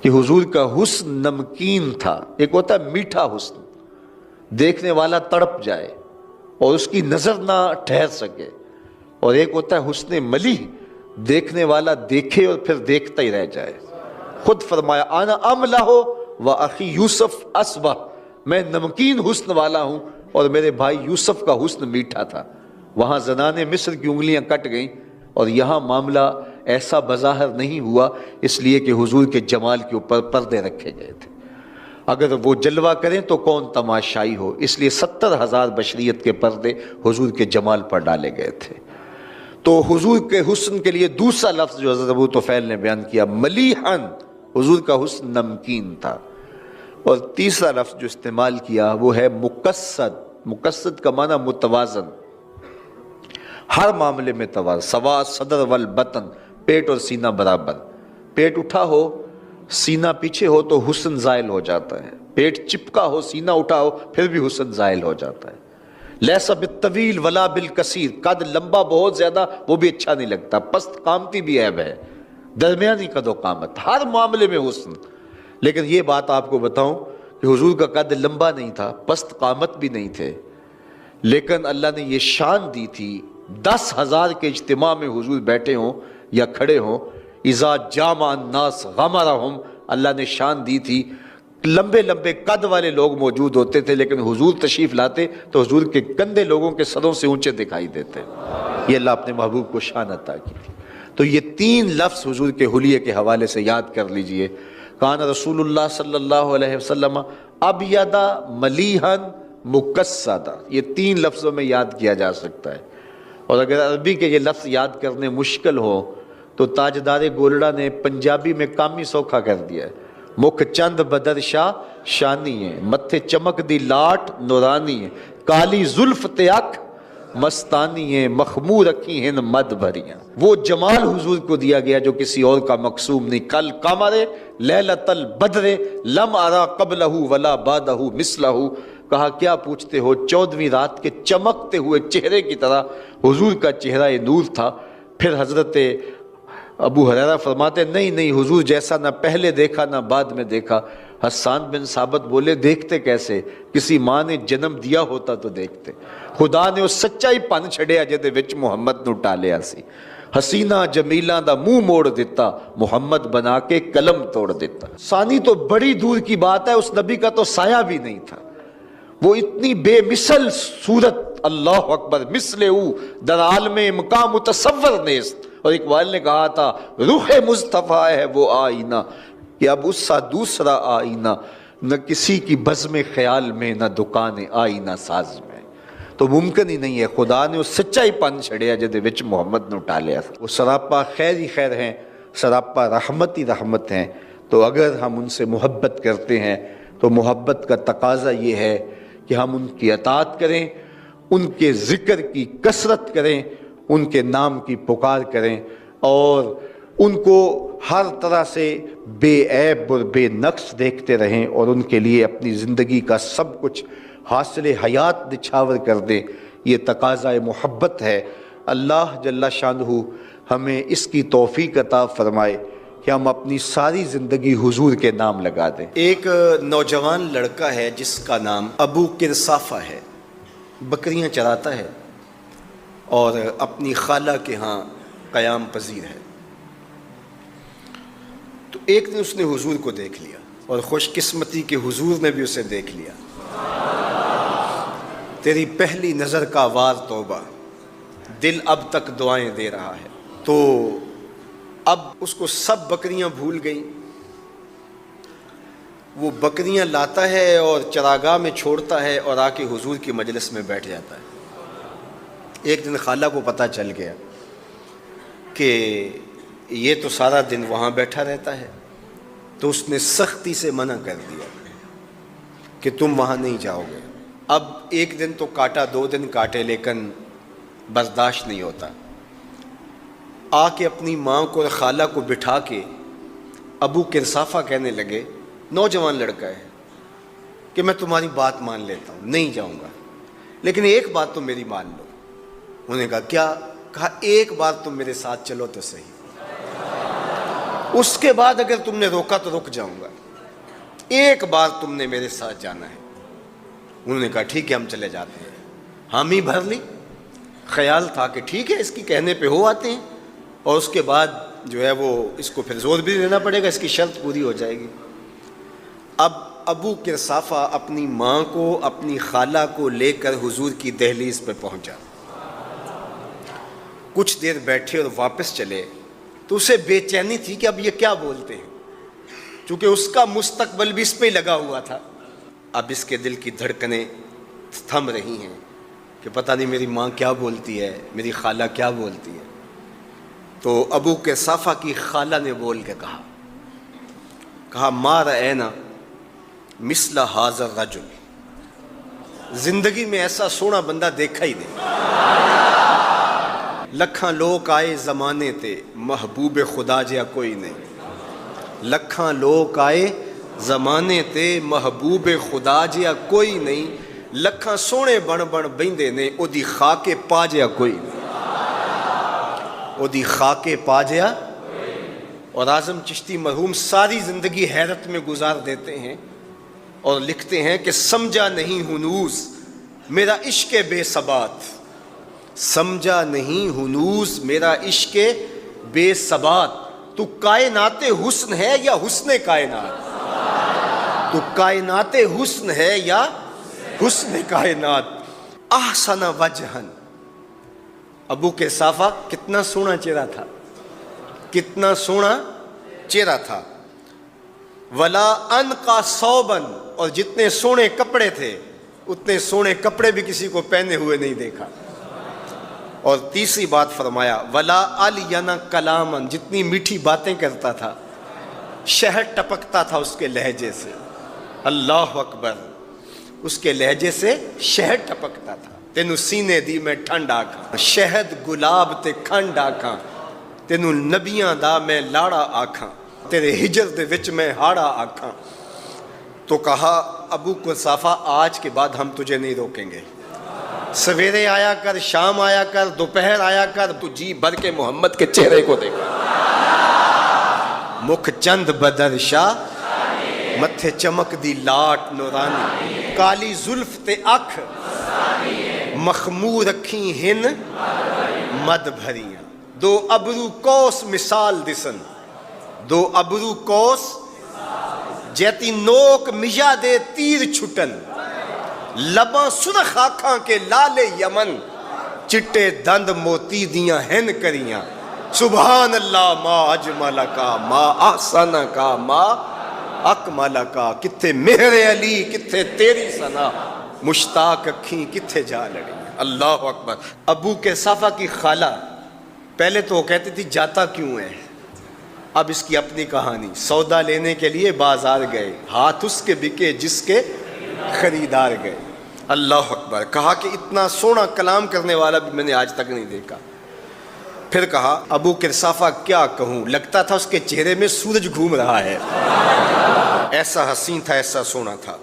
کہ حضور کا حسن نمکین تھا. ایک ہوتا ہے میٹھا حسن، دیکھنے والا تڑپ جائے اور اس کی نظر نہ ٹھہر سکے، اور ایک ہوتا ہے حسن ملیح، دیکھنے والا دیکھے اور پھر دیکھتا ہی رہ جائے. خود فرمایا انا املہ و اخی یوسف اسبہ، میں نمکین حسن والا ہوں اور میرے بھائی یوسف کا حسن میٹھا تھا. وہاں زنان مصر کی انگلیاں کٹ گئیں، اور یہاں معاملہ ایسا بظاہر نہیں ہوا، اس لیے کہ حضور کے جمال کے اوپر پردے رکھے گئے تھے. اگر وہ جلوہ کریں تو کون تماشائی ہو، اس لیے 70,000 بشریت کے پردے حضور کے جمال پر ڈالے گئے تھے. تو حضور کے حسن کے لیے دوسرا لفظ جو حضرت ابو طفیل نے بیان کیا، ملیحن، حضور کا حسن نمکین تھا. اور تیسرا لفظ جو استعمال کیا وہ ہے مقصد. مقصد کا معنی متوازن، ہر معاملے میں توازن. سوا صدر والبطن، پیٹ اور سینہ برابر. پیٹ اٹھا ہو سینہ پیچھے ہو تو حسن زائل ہو جاتا ہے، پیٹ چپکا ہو سینہ اٹھا ہو پھر بھی حسن زائل ہو جاتا ہے. لیسا بالطویل ولا بالکثیر، قد لمبا بہت زیادہ وہ بھی اچھا نہیں لگتا، پست قامتی بھی عیب ہے، درمیانی قد و قامت، ہر معاملے میں حسن. لیکن یہ بات آپ کو بتاؤں کہ حضور کا قد لمبا نہیں تھا، پست قامت بھی نہیں تھے، لیکن اللہ نے یہ شان دی تھی 10,000 کے اجتماع میں حضور بیٹھے ہوں یا کھڑے ہوں، اذا جامع الناس غمرہم، اللہ نے شان دی تھی. لمبے لمبے قد والے لوگ موجود ہوتے تھے، لیکن حضور تشریف لاتے تو حضور کے کندھے لوگوں کے سروں سے اونچے دکھائی دیتے. یہ اللہ اپنے محبوب کو شان عطا کی تھی. تو یہ 3 لفظ حضور کے حلیے کے حوالے سے یاد کر لیجئے. کان رسول اللہ صلی اللہ علیہ وسلم ابیض ملیحا مقصدا، یہ 3 لفظوں میں یاد کیا جا سکتا ہے. اور اگر عربی کے یہ لفظ یاد کرنے مشکل ہو تو تاجدار گولڑا نے پنجابی میں کامی سوکھا کر دیا ہے. مکھ چند بدر شاہ شانی ہے، متھے چمک دی لاٹ نورانی ہے، کالی زلف تے اکھ مستانی ہے، مخمور رکھی ہیں مد بھریاں. وہ جمال حضور کو دیا گیا جو کسی اور کا مقسوم نہیں. کل قمر لیلۃ البدر لم ارا قبلہ ولا بعدہ مثلہ. کہا کیا پوچھتے ہو، 14ویں رات کے چمکتے ہوئے چہرے کی طرح حضور کا چہرہ نور تھا. پھر حضرت ابو ہریرہ فرماتے نہیں حضور جیسا نہ پہلے دیکھا نہ بعد میں دیکھا. حسان بن ثابت بولے دیکھتے کیسے، کسی ماں نے جنم دیا ہوتا تو دیکھتے. خدا نے وہ سچائی پن چھڑیا جدے وچ محمد نو ٹالیا سی. حسینہ جمیلاں دا منہ موڑ دیتا، محمد بنا کے قلم توڑ دیتا. ثانی تو بڑی دور کی بات ہے، اس نبی کا تو سایہ بھی نہیں تھا. وہ اتنی بے مثل صورت، اللہ اکبر، مثل او در عالم مقام متصور نیست. اور اقبال نے کہا تھا روح مصطفیٰ ہے وہ آئینہ، کہ اب اس سا دوسرا آئینہ، نہ کسی کی بزم خیال میں نہ دکان آئینہ ساز میں. تو ممکن ہی نہیں ہے. خدا نے وہ سچائی پن چھڑیا جدے وچ محمد نو ٹالیا. وہ سراپا خیر ہی خیر ہیں، سراپا رحمت ہی رحمت ہیں. تو اگر ہم ان سے محبت کرتے ہیں تو محبت کا تقاضا یہ ہے کہ ہم ان کی اطاعت کریں، ان کے ذکر کی کثرت کریں، ان کے نام کی پکار کریں، اور ان کو ہر طرح سے بے عیب اور بے نقص دیکھتے رہیں، اور ان کے لیے اپنی زندگی کا سب کچھ حاصل حیات نچھاور کر دیں. یہ تقاضا محبت ہے. اللہ جل شانہ ہمیں اس کی توفیق عطا فرمائے کہ ہم اپنی ساری زندگی حضور کے نام لگا دیں. ایک نوجوان لڑکا ہے جس کا نام ابو کرصافہ ہے، بکریاں چراتا ہے اور اپنی خالہ کے ہاں قیام پذیر ہے. تو ایک دن اس نے حضور کو دیکھ لیا، اور خوش قسمتی کہ حضور نے بھی اسے دیکھ لیا. تیری پہلی نظر کا وار توبہ، دل اب تک دعائیں دے رہا ہے. تو اب اس کو سب بکریاں بھول گئیں. وہ بکریاں لاتا ہے اور چراگاہ میں چھوڑتا ہے اور آ کے حضور کی مجلس میں بیٹھ جاتا ہے. ایک دن خالہ کو پتہ چل گیا کہ یہ تو سارا دن وہاں بیٹھا رہتا ہے، تو اس نے سختی سے منع کر دیا کہ تم وہاں نہیں جاؤ گے. اب ایک دن تو کاٹا، 2 دن کاٹے، لیکن برداشت نہیں ہوتا. آ کے اپنی ماں کو اور خالہ کو بٹھا کے ابو کرصافہ کہنے لگے، نوجوان لڑکا ہے، کہ میں تمہاری بات مان لیتا ہوں، نہیں جاؤں گا، لیکن ایک بات تو میری مان لو. انہوں نے کہا کیا؟ کہا ایک بار تم میرے ساتھ چلو تو صحیح. اس کے بعد اگر تم نے روکا تو رک جاؤں گا، ایک بار تم نے میرے ساتھ جانا ہے۔ انہوں نے کہا ٹھیک ہے ہم چلے جاتے ہیں۔ حامی بھر لی، خیال تھا کہ ٹھیک ہے اس کی کہنے پہ ہو آتے ہیں، اور اس کے بعد جو ہے وہ اس کو پھر زور بھی دینا پڑے گا، اس کی شرط پوری ہو جائے گی۔ اب ابو قرصافہ اپنی ماں کو، اپنی خالہ کو لے کر حضور کی دہلیز پہ پہنچا۔ کچھ دیر بیٹھے اور واپس چلے تو اسے بے چینی تھی کہ اب یہ کیا بولتے ہیں، چونکہ اس کا مستقبل بھی اس پہ لگا ہوا تھا۔ اب اس کے دل کی دھڑکنیں تھم رہی ہیں کہ پتہ نہیں میری ماں کیا بولتی ہے، میری خالہ کیا بولتی ہے۔ تو ابو قرصافہ کی خالہ نے بول کے کہا ما رأینا مثل ھذا الرجل، زندگی میں ایسا سونا بندہ دیکھا ہی نہیں۔ لکھاں لوگ آئے زمانے تے، محبوب خدا جیا کوئی نہیں۔ لکھاں لوگ آئے زمانے تے، محبوب خدا جیا کوئی نہیں۔ لکھاں سونے بن بیندے نے، او دی خاکے پا جیا کوئی نہیں، او دی خاکے پا جیا۔ اور اعظم چشتی مرحوم ساری زندگی حیرت میں گزار دیتے ہیں اور لکھتے ہیں کہ سمجھا نہیں ہنوز میرا عشق بے ثبات، سمجھا نہیں ہنوز میرا عشق بے ثبات، تو کائنات حسن ہے یا حسن کائنات، تو کائنات حسن ہے یا حسن کائنات۔ احسن وجہن، ابو قرصافہ کتنا سونا چہرہ تھا، کتنا سونا چہرہ تھا۔ ولا انقا ثوبن، اور جتنے سونے کپڑے تھے اتنے سونے کپڑے بھی کسی کو پہنے ہوئے نہیں دیکھا۔ اور تیسری بات فرمایا ولا الین کلامن، جتنی میٹھی باتیں کرتا تھا، شہد ٹپکتا تھا اس کے لہجے سے۔ اللہ اکبر، اس کے لہجے سے شہد ٹپکتا تھا۔ تینو سینے دی میں ٹھنڈ آکھاں، شہد گلاب تے کھنڈ آکھاں، تینو نبیاں دا میں لاڑا آکھاں، تیرے ہجر دے وچ میں ہاڑا آکھاں۔ تو کہا ابو قرصافہ آج کے بعد ہم تجھے نہیں روکیں گے، سویرے آیا کر، شام آیا کر، دوپہر آیا کر، تو جی بھر کے محمد کے چہرے کو دیکھا۔ مکھ چند بدر شاہ، متھے چمک دی لاٹ نورانی، کالی زلف تے اکھ مخمور رکھی ہن مد بھریاں، دو ابرو کوس مثال دسن، دو ابرو کوس جیتی نوک مجا دے تیر چھٹن، لباں سرخ آنکھاں کے لال یمن، چٹے دند موتی دیاں ہن کریاں۔ سبحان اللہ ما اجمل کا، ما احسن کا، ما اکمل کا۔ کتھے مہر علی، کتھے تیری ثنا، مشتاق اکھیں کتھے جا لڑی۔ اللہ اکبر۔ ابو قرصافہ کی خالہ پہلے تو وہ کہتی تھی جاتا کیوں ہے، اب اس کی اپنی کہانی۔ سودا لینے کے لیے بازار گئے، ہاتھ اس کے بکے جس کے خریدار گئے۔ اللہ اکبر۔ کہا کہ اتنا سونا کلام کرنے والا بھی میں نے آج تک نہیں دیکھا۔ پھر کہا ابو قرصافہ کیا کہوں، لگتا تھا اس کے چہرے میں سورج گھوم رہا ہے، ایسا حسین تھا، ایسا سونا تھا۔